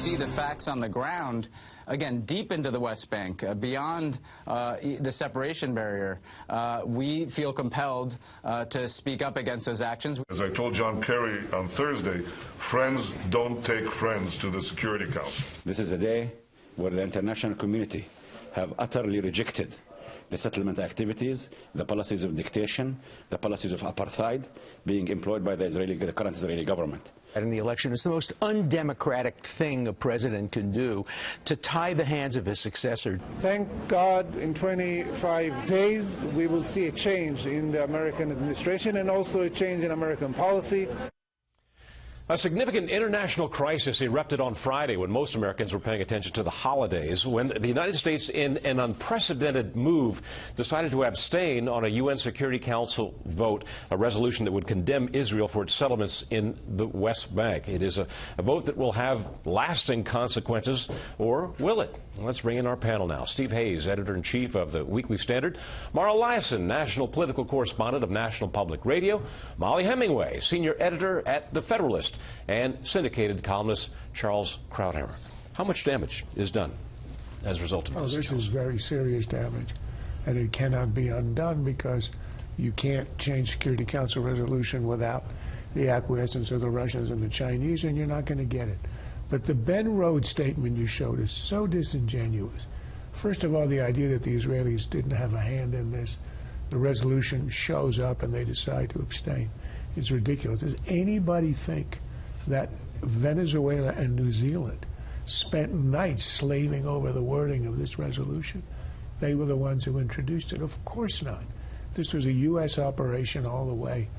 see the facts on the ground, again, deep into the West Bank, beyond the separation barrier, we feel compelled to speak up against those actions. As I told John Kerry on Thursday, friends don't take friends to the Security Council. This is a day where the international community have utterly rejected the settlement activities, the policies of dictation, the policies of apartheid being employed by the current Israeli government. In the election, it's the most undemocratic thing a president can do, to tie the hands of his successor. Thank God in 25 days we will see a change in the American administration and also a change in American policy. A significant international crisis erupted on Friday when most Americans were paying attention to the holidays, when the United States, in an unprecedented move, decided to abstain on a UN Security Council vote, a resolution that would condemn Israel for its settlements in the West Bank. It is a vote that will have lasting consequences, or will it? Let's bring in our panel now. Steve Hayes, editor-in-chief of the Weekly Standard; Mara Liasson, national political correspondent of National Public Radio; Mollie Hemingway, senior editor at The Federalist; and syndicated columnist Charles Krauthammer. How much damage is done as a result of this? This is very serious damage, and it cannot be undone because you can't change Security Council resolution without the acquiescence of the Russians and the Chinese, and you're not going to get it. But the Ben Rhodes statement you showed is so disingenuous. First of all, the idea that the Israelis didn't have a hand in this, the resolution shows up and they decide to abstain, is ridiculous. Does anybody think that Venezuela and New Zealand spent nights slaving over the wording of this resolution? They were the ones who introduced it. Of course not. This was a U.S. operation all the way.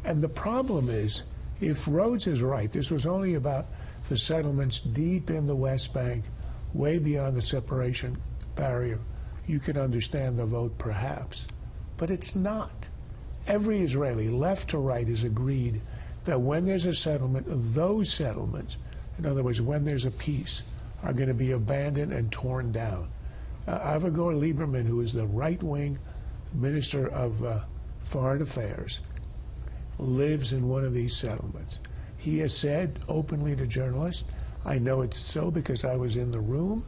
And the problem is, if Rhodes is right, this was only about the settlements deep in the West Bank, way beyond the separation barrier, you can understand the vote perhaps. But it's not. Every Israeli, left to right, has agreed that when there's a settlement, those settlements, in other words, when there's a peace, are going to be abandoned and torn down. Avigdor Lieberman, who is the right-wing Minister of Foreign Affairs, lives in one of these settlements. He has said openly to journalists, I know it's so because I was in the room,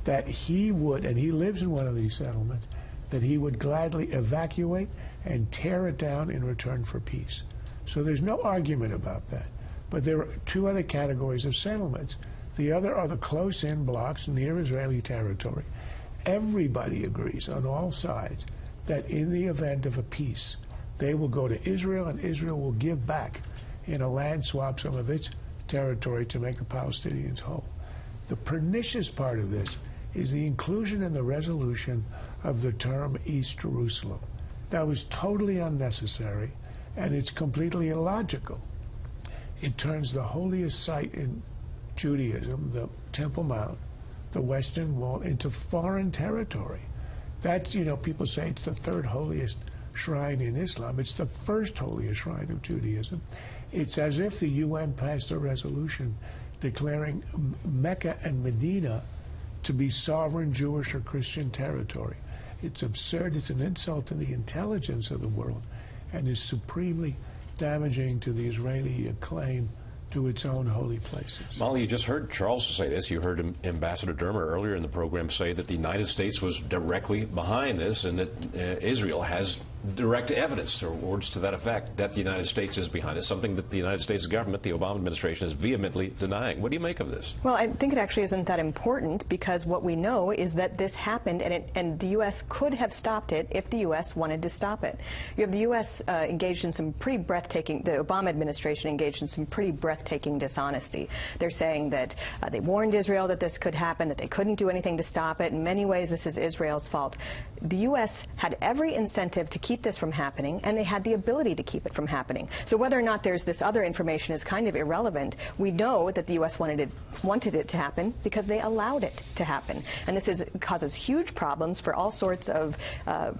that he would, and he lives in one of these settlements, that he would gladly evacuate and tear it down in return for peace. So there's no argument about that. But there are two other categories of settlements. The other are the close-in blocks near Israeli territory. Everybody agrees on all sides that in the event of a peace, they will go to Israel, and Israel will give back in a land swap some of its territory to make the Palestinians whole. The pernicious part of this is the inclusion in the resolution of the term East Jerusalem. That was totally unnecessary, and it's completely illogical. It turns the holiest site in Judaism, the Temple Mount, the Western Wall, into foreign territory. That's, you know, people say it's the third holiest shrine in Islam. It's the first holiest shrine of Judaism. It's as if the UN passed a resolution declaring Mecca and Medina to be sovereign Jewish or Christian territory. It's absurd. It's an insult to the intelligence of the world and is supremely damaging to the Israeli claim to its own holy places. Mollie, you just heard Charles say this. You heard Ambassador Dermer earlier in the program say that the United States was directly behind this and that Israel has direct evidence, or words to that effect, that the United States is behind it, something that the United States government, the Obama administration, is vehemently denying. What do you make of this? Well, I think it actually isn't that important, because what we know is that this happened, and the U.S. could have stopped it if the U.S. wanted to stop it. You have the U.S. Engaged in some pretty breathtaking, the Obama administration engaged in some pretty breathtaking dishonesty. They're saying that they warned Israel that this could happen, that they couldn't do anything to stop it. In many ways, this is Israel's fault. The U.S. had every incentive to keep this from happening, and they had the ability to keep it from happening. So whether or not there's this other information is kind of irrelevant. We know that the U.S. wanted it to happen because they allowed it to happen. And this causes huge problems for all sorts of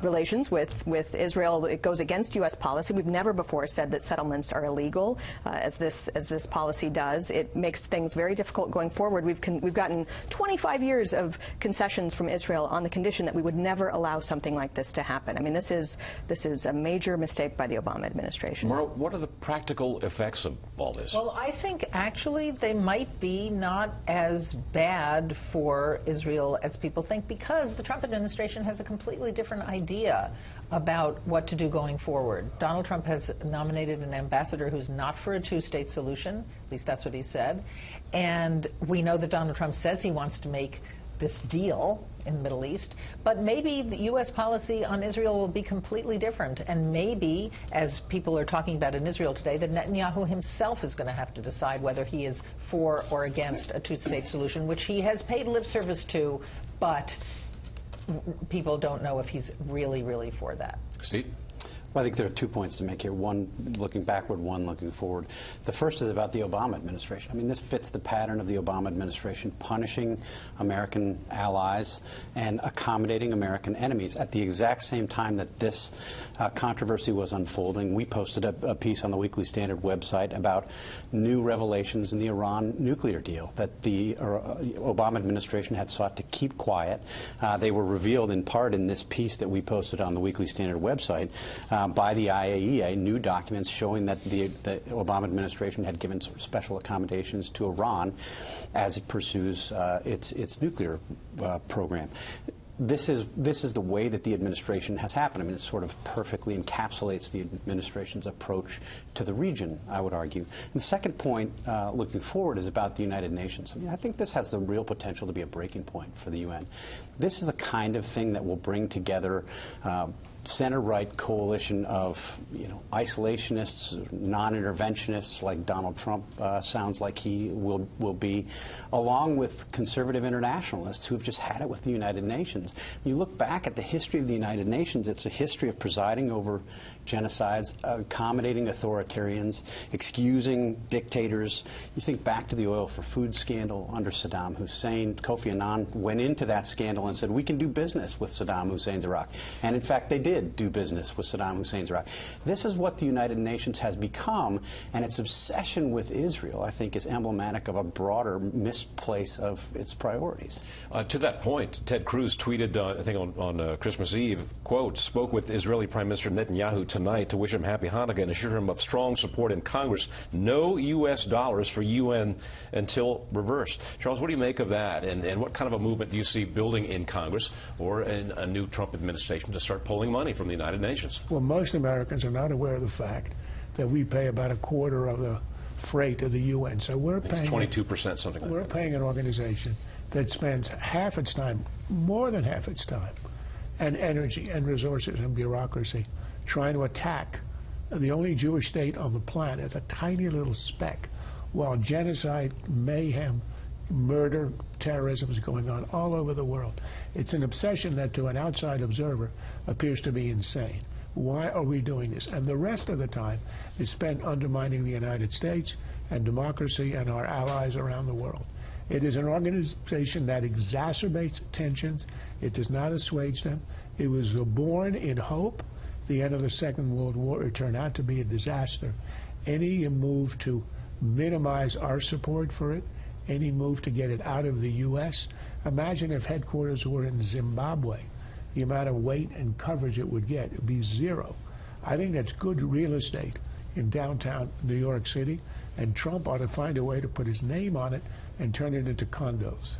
relations with Israel. It goes against U.S. policy. We've never before said that settlements are illegal, as this policy does. It makes things very difficult going forward. We've gotten 25 years of concessions from Israel on the condition that we would never allow something like this to happen. I mean, this is This is a major mistake by the Obama administration. Maura, what are the practical effects of all this? Well, I think actually they might be not as bad for Israel as people think, because the Trump administration has a completely different idea about what to do going forward. Donald Trump has nominated an ambassador who's not for a two-state solution. At least that's what he said. And we know that Donald Trump says he wants to make this deal in the Middle East, but maybe the U.S. policy on Israel will be completely different, and maybe, as people are talking about in Israel today, that Netanyahu himself is going to have to decide whether he is for or against a two-state solution, which he has paid lip service to, but people don't know if he's really for that. Steve? Well, I think there are 2 points to make here, one looking backward, one looking forward. The first is about the Obama administration. I mean, this fits the pattern of the Obama administration, punishing American allies and accommodating American enemies. At the exact same time that this controversy was unfolding, we posted a piece on the Weekly Standard website about new revelations in the Iran nuclear deal that the Obama administration had sought to keep quiet. They were revealed in part in this piece that we posted on the Weekly Standard website by the IAEA, new documents showing that the Obama administration had given sort of special accommodations to Iran as it pursues its nuclear program. This is the way that the administration has happened. I mean, it sort of perfectly encapsulates the administration's approach to the region, I would argue. And the second point, looking forward, is about the United Nations. I mean, I think this has the real potential to be a breaking point for the UN. This is the kind of thing that will bring together center-right coalition of, isolationists, non-interventionists, like Donald Trump sounds like he will be, along with conservative internationalists who have just had it with the United Nations. When you look back at the history of the United Nations, it's a history of presiding over genocides, accommodating authoritarians, excusing dictators. You think back to the oil for food scandal under Saddam Hussein. Kofi Annan went into that scandal and said, we can do business with Saddam Hussein's Iraq. And in fact, they did do business with Saddam Hussein's Iraq. This is what the United Nations has become, and its obsession with Israel, I think, is emblematic of a broader misplace of its priorities. To that point, Ted Cruz tweeted, I think on Christmas Eve, quote, spoke with Israeli Prime Minister Netanyahu tonight to wish him happy Hanukkah and assure him of strong support in Congress. No U.S. dollars for UN until reversed. Charles, what do you make of that? And what kind of a movement do you see building in Congress or in a new Trump administration to start pulling money from the United Nations? Well, most Americans are not aware of the fact that we pay about a quarter of the freight of the UN. So we're paying 22%, something like that. We're paying an organization that spends half its time, more than half its time, and energy and resources and bureaucracy trying to attack the only Jewish state on the planet, a tiny little speck, while genocide, mayhem, murder, terrorism is going on all over the world. It's an obsession that to an outside observer appears to be insane. Why are we doing this? And the rest of the time is spent undermining the United States and democracy and our allies around the world. It is an organization that exacerbates tensions. It does not assuage them. It was born in hope. The end of the Second World War, it turned out to be a disaster. Any move to minimize our support for it, any move to get it out of the U.S., imagine if headquarters were in Zimbabwe, the amount of weight and coverage it would get. It would be zero. I think that's good real estate in downtown New York City, and Trump ought to find a way to put his name on it and turn it into condos.